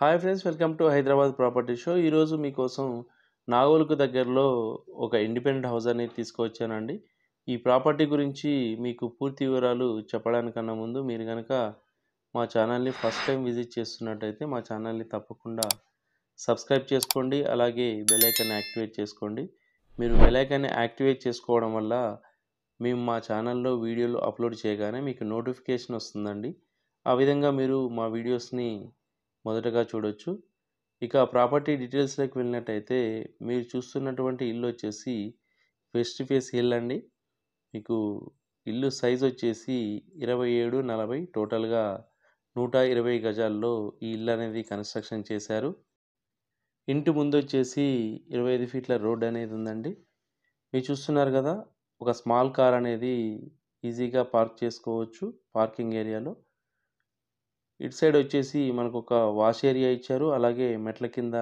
Hi friends, welcome to Hyderabad property show. ఈరోజు మీకోసం నాగోల్కు దగ్గరలో ఒక ఇండిపెండెంట్ హౌస్ అనేది తీసుకువచ్చానండి. ఈ ప్రాపర్టీ గురించి మీకు పూర్తి వివరాలు చెప్పడానికన్నా ముందు మీరు కనుక మా ఛానల్ని ఫస్ట్ టైం విజిట్ చేస్తున్నట్టయితే మా ఛానల్ని తప్పకుండా సబ్స్క్రైబ్ చేసుకోండి. అలాగే బెల్ ఐకాన్ యాక్టివేట్ చేసుకోండి. మీరు బెల్ ఐకాన్ని యాక్టివేట్ చేసుకోవడం వల్ల మేము మా ఛానల్లో వీడియోలు అప్లోడ్ చేయగానే మీకు నోటిఫికేషన్ వస్తుందండి. ఆ విధంగా మీరు మా వీడియోస్ని మొదటగా చూడొచ్చు. ఇక ప్రాపర్టీ డీటెయిల్స్లోకి వెళ్ళినట్టయితే మీరు చూస్తున్నటువంటి ఇల్లు వచ్చేసి వెస్ట్ ఫేస్ హిల్ అండి. మీకు ఇల్లు సైజ్ వచ్చేసి 27-40 టోటల్గా 120 గజాల్లో ఈ ఇల్లు అనేది కన్స్ట్రక్షన్ చేశారు. ఇంటి ముందు వచ్చేసి 25 ఫీట్ల రోడ్ అనేది ఉందండి. మీరు చూస్తున్నారు కదా, ఒక స్మాల్ కార్ అనేది ఈజీగా పార్క్ చేసుకోవచ్చు పార్కింగ్ ఏరియాలో. ఇటు సైడ్ వచ్చేసి మనకు ఒక వాష్ ఏరియా ఇచ్చారు. అలాగే మెట్ల కింద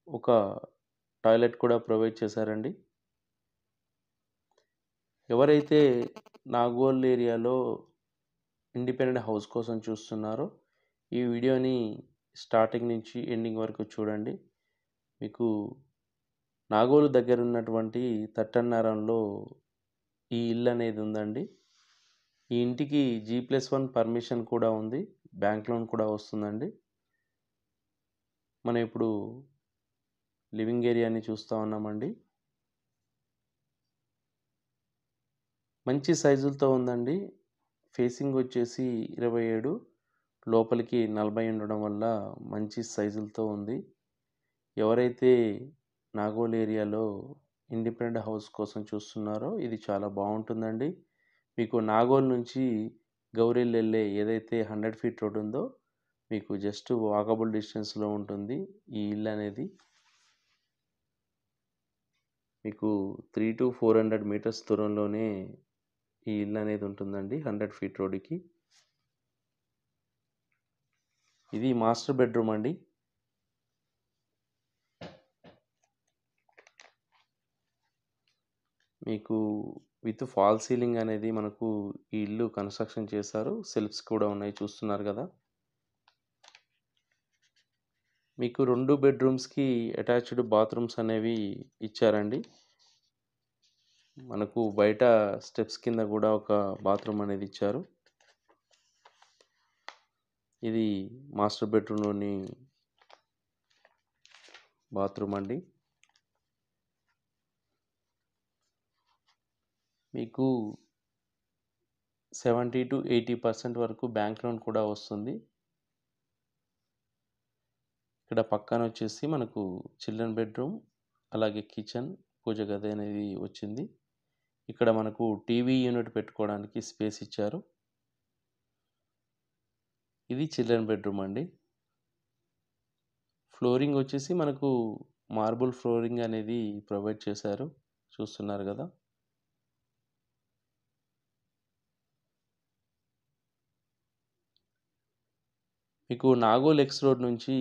ఒక టాయిలెట్ కూడా ప్రొవైడ్ చేశారండి. ఎవరైతే నాగోల్ ఏరియాలో ఇండిపెండెంట్ హౌస్ కోసం చూస్తున్నారో ఈ వీడియోని స్టార్టింగ్ నుంచి ఎండింగ్ వరకు చూడండి. మీకు నాగోలు దగ్గర ఉన్నటువంటి తట్టన్నారంలో ఈ ఇల్లు అనేది ఉందండి. ఈ ఇంటికి G+1 పర్మిషన్ కూడా ఉంది. బ్యాంక్ లోన్ కూడా వస్తుందండి. మనం ఇప్పుడు లివింగ్ ఏరియాని చూస్తూ ఉన్నామండి. మంచి సైజులతో ఉందండి. ఫేసింగ్ వచ్చేసి 27, లోపలికి 40 ఉండడం వల్ల మంచి సైజులతో ఉంది. ఎవరైతే నాగోల్ ఏరియాలో ఇండిపెండెంట్ హౌస్ కోసం చూస్తున్నారో ఇది చాలా బాగుంటుందండి. మీకు నాగోల్ నుంచి గౌరెల్ వెళ్ళే ఏదైతే 100 ఫీట్ రోడ్ ఉందో మీకు జస్ట్ వాకబుల్ డిస్టెన్స్లో ఉంటుంది ఈ ఇల్లు అనేది. మీకు 300 to 400 మీటర్స్ దూరంలోనే ఈ ఇల్లు అనేది ఉంటుందండి 100 ఫీట్ రోడ్డుకి. ఇది మాస్టర్ బెడ్రూమ్ అండి. మీకు విత్ ఫాల్ సీలింగ్ అనేది మనకు ఈ ఇల్లు కన్స్ట్రక్షన్ చేశారు. సెల్ఫ్స్ కూడా ఉన్నాయి, చూస్తున్నారు కదా. మీకు 2 బెడ్రూమ్స్కి అటాచ్డ్ బాత్రూమ్స్ అనేవి ఇచ్చారండి. మనకు బయట స్టెప్స్ కింద కూడా ఒక బాత్రూమ్ అనేది ఇచ్చారు. ఇది మాస్టర్ బెడ్రూమ్లోని బాత్రూమ్ అండి. మీకు 70 to 80% వరకు బ్యాంక్ లోన్ కూడా వస్తుంది. ఇక్కడ పక్కన వచ్చేసి మనకు చిల్డ్రన్ బెడ్రూమ్, అలాగే కిచెన్, పూజ గది అనేది వచ్చింది. ఇక్కడ మనకు టీవీ యూనిట్ పెట్టుకోవడానికి స్పేస్ ఇచ్చారు. ఇది చిల్డ్రన్ బెడ్రూమ్ అండి. ఫ్లోరింగ్ వచ్చేసి మనకు మార్బుల్ ఫ్లోరింగ్ అనేది ప్రొవైడ్ చేశారు, చూస్తున్నారు కదా. మీకు నాగోల్ ఎక్స్ రోడ్ నుంచి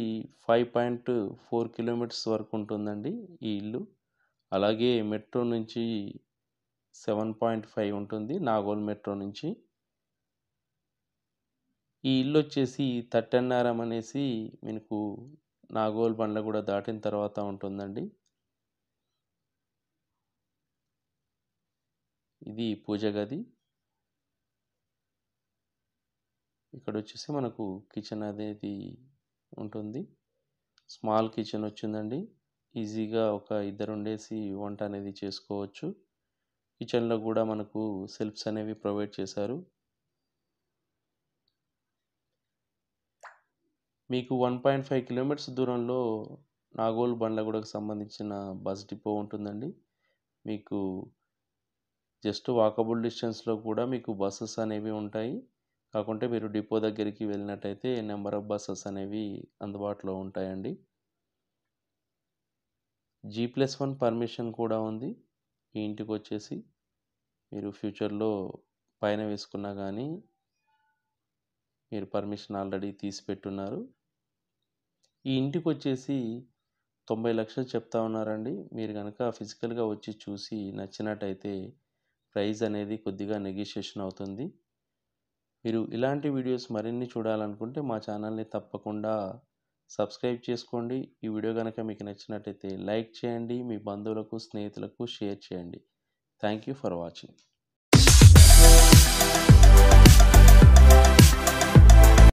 5.4 కిలోమీటర్స్ వరకు ఉంటుందండి ఈ ఇల్లు. అలాగే మెట్రో నుంచి 7.5 ఉంటుంది నాగోల్ మెట్రో నుంచి. ఈ ఇల్లు వచ్చేసి తట్టన్నారం అనేసి మీకు నాగోల్ బండ్ల కూడా దాటిన తర్వాత ఉంటుందండి. ఇది పూజ గది. ఇక్కడ వచ్చేసి మనకు కిచెన్ అనేది ఉంటుంది. స్మాల్ కిచెన్ వచ్చిందండి. ఈజీగా ఒక ఇద్దరు ఉండేసి వంట అనేది చేసుకోవచ్చు. కిచెన్లో కూడా మనకు సెల్ఫ్స్ అనేవి ప్రొవైడ్ చేశారు. మీకు 1.5 కిలోమీటర్స్ దూరంలో నాగోల్ బండ్లగూడకు సంబంధించిన బస్ డిపో ఉంటుందండి. మీకు జస్ట్ వాకబుల్ డిస్టెన్స్లో కూడా మీకు బస్సెస్ అనేవి ఉంటాయి. కాకుంటే మీరు డిపో దగ్గరికి వెళ్ళినట్టయితే నెంబర్ ఆఫ్ బస్సెస్ అనేవి అందుబాటులో ఉంటాయండి. G+1 పర్మిషన్ కూడా ఉంది ఈ ఇంటికి వచ్చేసి. మీరు ఫ్యూచర్లో పైన వేసుకున్నా కానీ మీరు పర్మిషన్ ఆల్రెడీ తీసి పెట్టున్నారు. ఈ ఇంటికి వచ్చేసి 90 లక్షలు చెప్తా ఉన్నారండి. మీరు కనుక ఫిజికల్గా వచ్చి చూసి నచ్చినట్టయితే ప్రైస్ అనేది కొద్దిగా నెగోషియేషన్ అవుతుంది. మీరు ఇలాంటి వీడియోస్ మరిన్ని చూడాలనుకుంటే మా ఛానల్ని తప్పకుండా సబ్స్క్రైబ్ చేసుకోండి. ఈ వీడియో కనుక మీకు నచ్చినట్టయితే లైక్ చేయండి. మీ బంధువులకు, స్నేహితులకు షేర్ చేయండి. Thank you for watching.